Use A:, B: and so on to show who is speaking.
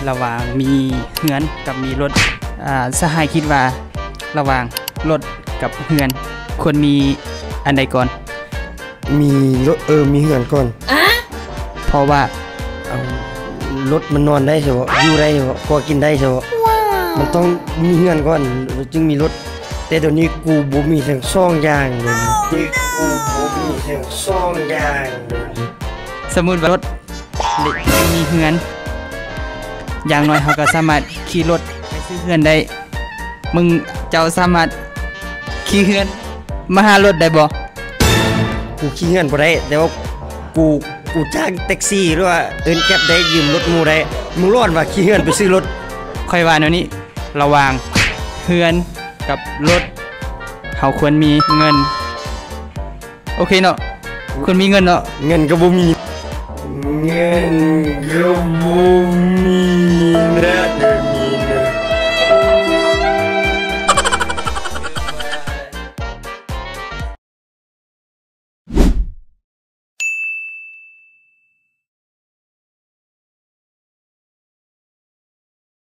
A: ระหว่างมีเฮือนกับมีรถสหายคิดว่าระหว่างรถกับเฮือนควรมีอันใดก่อน
B: มีรถมีเฮือนก่อน
A: เพราะว่า
B: เอารถมันนอนได้ใช่บ่อยู่ได้ใช่บ่พอกินได้ใช่บ่มันต้องมีเฮือนก่อนจึงมีรถแต่เดี๋ยวนี้กูบ่มีทั้ง2อย่างเลยนี่กูบ่มีทั้ง2อย่าง
A: สมมุติว่ารถมีเฮือนอย่างน้อยเขาก็สามารถขี่รถไปซื้อเฮือนได้มึงเจ้าสามารถขี่เฮือนมาหารถได้บ่
B: กูขี่เฮือนบ่ได้แต่ว่ากูจ้างแท็กซี่หรือว่าเอิ้นแก๊ปได้ยืมรถหมู่ได้มึงร้อนว่าขี่เฮือนไปซื้อรถ
A: ค่อยว่าแนวนี้ระหว่างเฮือนกับรถเขาควรมีเงินโอเคเนาะควรมีเงินเนาะ
B: เงินก็บ่มีเงินก็บ่